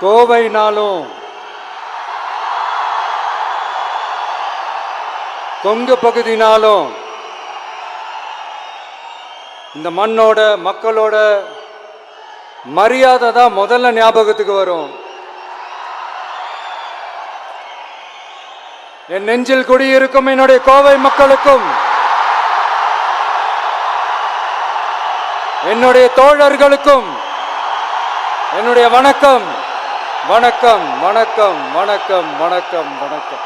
கோவைனாலும் கொங்கு பகுதினாலும் இந்த மண்ணோட மக்களோட மரியாதை தான் முதல்ல ஞாபகத்துக்கு வரும். என் நெஞ்சில் குடியிருக்கும் என்னுடைய கோவை மக்களுக்கும் என்னுடைய தோழர்களுக்கும் என்னுடைய வணக்கம் வணக்கம் வணக்கம் வணக்கம் வணக்கம் வணக்கம்.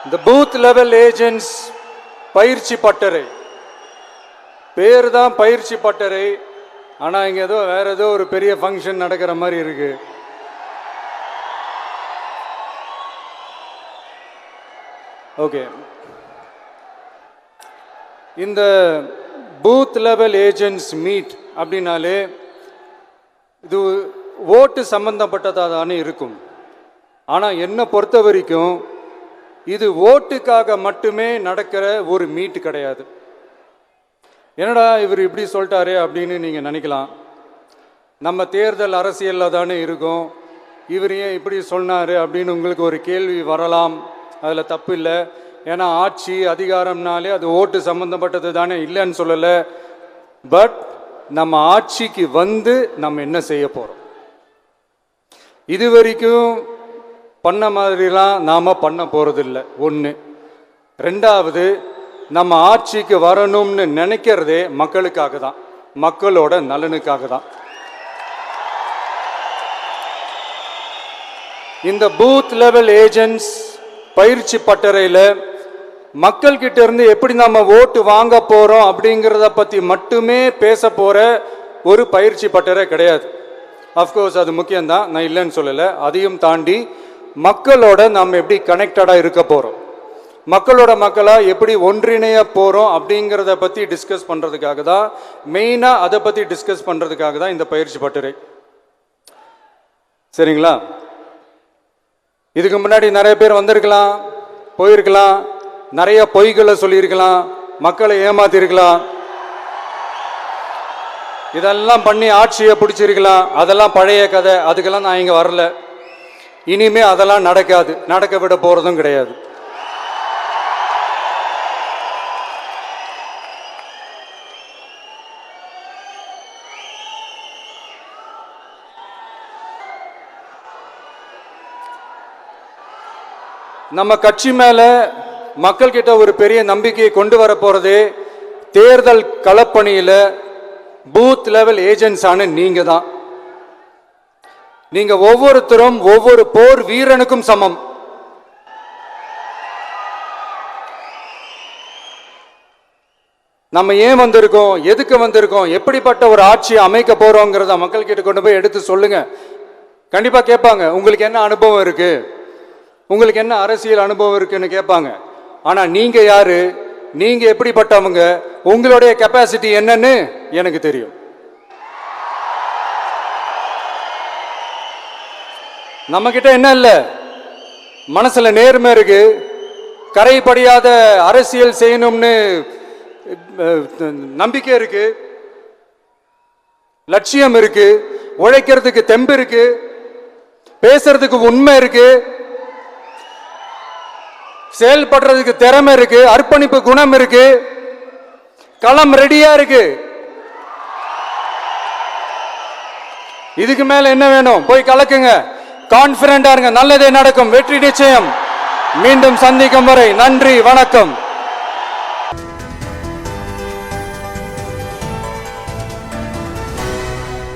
இந்த பூத் லெவல் ஏஜென்ட்ஸ் பயிற்சி பட்டறை பேர் தான் பயிற்சி பட்டறை. ஆனால் இங்கே ஏதோ வேற ஏதோ ஒரு பெரிய ஃபங்க்ஷன் நடக்கிற மாதிரி இருக்கு. ஓகே, இந்த பூத் லெவல் ஏஜென்ட்ஸ் மீட் அப்படின்னாலே இது ஓட்டு சம்பந்தப்பட்டதாக தானே இருக்கும். ஆனால் என்னை பொறுத்த வரைக்கும் இது ஓட்டுக்காக மட்டுமே நடக்கிற ஒரு மீட் கிடையாது. என்னடா இவர் இப்படி சொல்லிட்டாரு அப்படின்னு நீங்கள் நினைக்கலாம். நம்ம தேர்தல் அரசியலில் தானே இருக்கோம், இவர் ஏன் இப்படி சொன்னார் அப்படின்னு உங்களுக்கு ஒரு கேள்வி வரலாம். அதில் தப்பு இல்லை. ஏன்னா ஆட்சி அதிகாரம்னாலே அது ஓட்டு சம்மந்தப்பட்டது தானே, இல்லைன்னு சொல்லலை. பட் நம்ம ஆட்சிக்கு வந்து நம்ம என்ன செய்ய போகிறோம், இது வரைக்கும் பண்ண மாதிரிலாம் நாம் பண்ண போகிறதில்லை. ஒன்று. ரெண்டாவது, நம்ம ஆட்சிக்கு வரணும்னு நினைக்கிறதே மக்களுக்காக தான், மக்களோட நலனுக்காக தான். இந்த பூத் லெவல் ஏஜென்ட்ஸ் பயிற்சி பட்டறையில் மக்கள்கிட்ட இருந்து எப்படி நம்ம ஓட்டு வாங்க போகிறோம் அப்படிங்கிறத பற்றி மட்டுமே பேச போகிற ஒரு பயிற்சி பட்டறை கிடையாது. அஃப்கோர்ஸ் அது முக்கியம்தான், நான் இல்லைன்னு சொல்லலை. அதையும் தாண்டி மக்களோட நம்ம எப்படி கனெக்டடாக இருக்க போகிறோம், மக்களோட மக்களாக எப்படி ஒன்றிணைய போகிறோம் அப்படிங்கிறத பற்றி டிஸ்கஸ் பண்ணுறதுக்காக தான், மெயினாக அதை பற்றி டிஸ்கஸ் பண்ணுறதுக்காக தான் இந்த பயிற்சி பட்டறை. சரிங்களா? இதுக்கு முன்னாடி நிறைய பேர் வந்திருக்கலாம், போயிருக்கலாம், நிறைய பொய்களை சொல்லியிருக்கலாம், மக்களை ஏமாத்திருக்கலாம், இதெல்லாம் பண்ணி ஆட்சியை பிடிச்சிருக்கலாம். அதெல்லாம் பழைய கதை, அதுக்கெல்லாம் நான் இங்கே வரல. இனிமே அதெல்லாம் நடக்காது, நடக்க விட போறதும் கிடையாது. நம்ம கட்சி மேல மக்கள் கிட்ட ஒரு பெரிய நம்பிக்கையை கொண்டு வர போறதே தேர்தல் களப்பணியில பூத் லெவல் ஏஜென்ட்ஸ் ஆன நீங்க தான். நீங்க ஒவ்வொருத்தரும் ஒவ்வொரு போர் வீரனுக்கும் சமம். நம்ம ஏன் வந்திருக்கோம், எதுக்கு வந்திருக்கோம், எப்படிப்பட்ட ஒரு ஆட்சியை அமைக்க போறோங்கிறத மக்கள் கிட்ட கொண்டு போய் எடுத்து சொல்லுங்க. கண்டிப்பா கேட்பாங்க, உங்களுக்கு என்ன அனுபவம் இருக்கு, உங்களுக்கு என்ன அரசியல் அனுபவம் இருக்குன்னு கேட்பாங்க. ஆனா நீங்க யாரு, நீங்க எப்படிப்பட்டவங்க, உங்களுடைய கெப்பாசிட்டி என்னன்னு எனக்கு தெரியும். நம்ம கிட்ட என்ன இல்லை, மனசுல நேர்மை இருக்கு, கரைபடியாத அரசியல் செய்யணும்னு நம்பிக்கை இருக்கு, லட்சியம் இருக்கு, உழைக்கிறதுக்கு தெம்பு இருக்கு, பேசுறதுக்கு உண்மை இருக்கு, செயல்படுறதுக்கு திறமை இருக்கு, அர்ப்பணிப்பு குணம் இருக்கு, களம் ரெடியா இருக்கு. இதுக்கு மேல என்ன வேணும்? போய் கலக்குங்க, கான்பிடண்டா இருங்க, நல்லதே நடக்கும், வெற்றி நிச்சயம். மீண்டும் சந்திக்கும் வரை நன்றி, வணக்கம்.